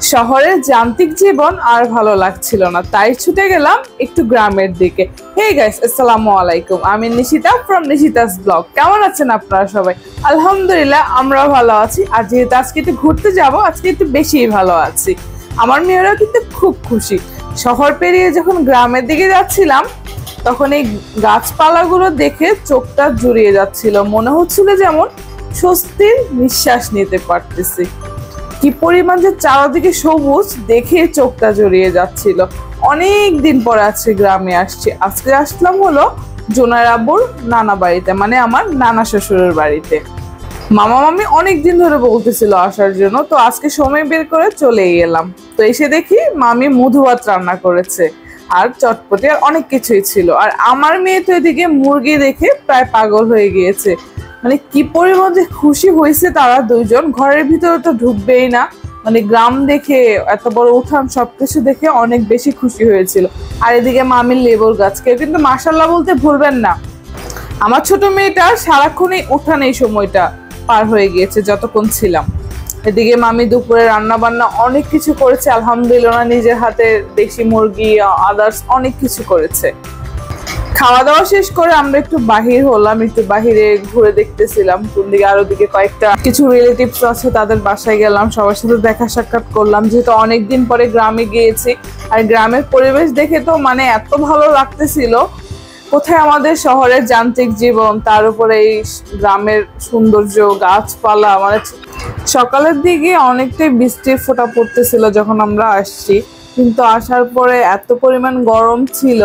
শহরের যান্ত্রিক জীবন আর ভালো লাগছিল না, তাই ছুটে গেলাম একটু গ্রামের দিকে। হে গাইস, আসসালামু আলাইকুম। আমি নিশিতা ফ্রম নিশিতাস ব্লগ। কেমন আছেন আপনারা সবাই? আলহামদুলিল্লাহ, আমরাও ভালো আছি। আর যেহেতু আজকে একটু ঘুরতে যাব, আজকে একটু বেশিই ভালো আছি। আমার মেয়েরাও কিন্তু খুব খুশি। শহর পেরিয়ে যখন গ্রামের দিকে যাচ্ছিলাম, তখন এই গাছপালাগুলো দেখে চোখটা জুড়িয়ে যাচ্ছিল। মনে হচ্ছিল যেমন স্বস্তির নিঃশ্বাস নিতে পারতেছি। কি পরিমাণ যে চারদিকে সবুজ দেখে চোখটা জড়িয়ে যাচ্ছিল। অনেক দিন পরে আজকে গ্রামে আসছি। আজকে আসলাম হলো জোনার আব্বুর নানা বাড়িতে, মানে আমার নানা শ্বশুরের বাড়িতে। মামা মামি অনেকদিন ধরে বলতেছিল আসার জন্য, তো আজকে সময় বের করে চলেই এলাম। তো এসে দেখি মামি মধু ভাত রান্না করেছে আর চটপটি আর অনেক কিছুই ছিল। আর আমার মেয়ে তো এদিকে মুরগি দেখে প্রায় পাগল হয়ে গিয়েছে। মানে কি পরিমাণ যে খুশি হয়েছে তারা দুইজন। ঘরের ভিতরে তো ঢুকবেই না, মানে গ্রাম দেখে, এত বড় উঠান সবকিছু দেখে অনেক বেশি খুশি হয়েছিল। আর এদিকে মামির লেবুর গাছ, কেউ কিন্তু মাশাআল্লাহ বলতে ভুলবেন না। আমার ছোট মেয়েটা সারাক্ষণই উঠান এই সময়টা পার হয়ে গিয়েছে যতক্ষণ ছিলাম। এদিকে মামি দুপুরে রান্না বান্না অনেক কিছু করেছে আলহামদুলিল্লাহ, নিজের হাতে দেশি মুরগি আদার্স অনেক কিছু করেছে। খাওয়া দাওয়া শেষ করে আমরা একটু বাহির হলাম, একটু বাহিরে ঘুরে দেখতেছিলাম কোন দিকে। আর ওদিকে কয়েকটা কিছু রিলেটিভস আছে, তাদের বাসায় গেলাম, সবার সাথে দেখা সাক্ষাৎ করলাম, যেহেতু অনেকদিন পরে গ্রামে গিয়েছি। আর গ্রামের পরিবেশ দেখে তো মানে এত ভালো লাগতেছিল। কোথায় আমাদের শহরের যান্ত্রিক জীবন, তার উপরে এই গ্রামের সৌন্দর্য, গাছপালা। মানে সকালের দিকে অনেকটাই বৃষ্টির ফোঁটা পড়তেছিল যখন আমরা আসছি, কিন্তু আসার পরে এত পরিমাণ গরম ছিল।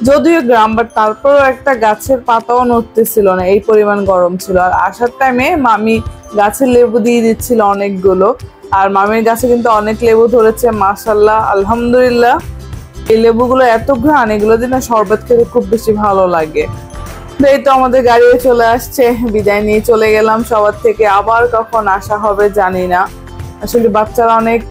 যদিও গ্রাম, বাট তারপরেও একটা গাছের পাতাও নড়তেছিল না, এই পরিমাণ গরম ছিল। আর আসার টাইমে মামি গাছের লেবু দিয়ে দিচ্ছিল অনেকগুলো। আর মামির গাছে কিন্তু অনেক লেবু ধরেছে মাশাআল্লাহ, আলহামদুলিল্লাহ। এই লেবুগুলো এত ঘ্রাণ, এগুলো দিয়ে না শরবত খেতে খুব বেশি ভালো লাগে। এই তো আমাদের গাড়িও চলে আসছে, বিদায় নিয়ে চলে গেলাম সবার থেকে। আবার কখন আসা হবে জানি না। আসলে বাচ্চারা অনেক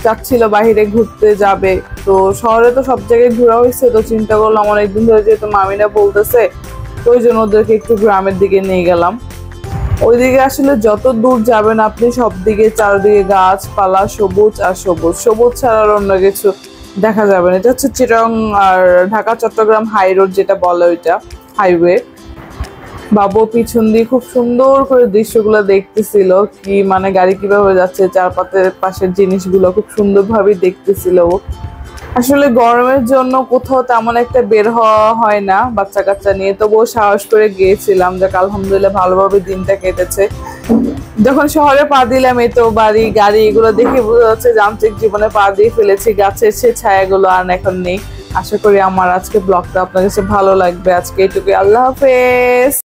চাচ্ছিল বাহিরে ঘুরতে যাবে, তো শহরে তো সব জায়গায় ঘোরা হয়েছে, তো চিন্তা করলাম অনেকদিন ধরে যেহেতু মামিরা বলতেছে, তো ওই জন্য ওদেরকে একটু গ্রামের দিকে নিয়ে গেলাম। ওইদিকে আসলে যত দূর যাবেন আপনি, সব দিকে চারদিকে গাছপালা, সবুজ আর সবুজ। সবুজ ছাড়া আর অন্য কিছু দেখা যাবে না। এটা হচ্ছে চিটাগং আর ঢাকা চট্টগ্রাম হাই রোড যেটা বলে, ওইটা হাইওয়ে। বাবু পিছন দিয়ে খুব সুন্দর করে দৃশ্যগুলো দেখতেছিল, কি মানে গাড়ি কিভাবে যাচ্ছে, পাশের জিনিসগুলো খুব সুন্দরভাবে দেখতেছিল। আসলে গরমের জন্য কোথাও তেমন একটা বের হওয়া হয় না বাচ্চা কাচ্চা নিয়ে, তবুও সাহস করে গিয়েছিলাম। যাক আলহামদুলিল্লাহ ভালোভাবে দিনটা কেটেছে। যখন শহরে পা দিলাম, এই তো বাড়ি গাড়ি এগুলো দেখে বোঝা যাচ্ছে যান্ত্রিক জীবনে পা দিয়ে ফেলেছি। গাছের সে ছায়াগুলো আর এখন নেই। আশা করি আমার আজকে ব্লগটা আপনার কাছে ভালো লাগবে। আজকে এইটুকুই, আল্লাহ হাফেজ।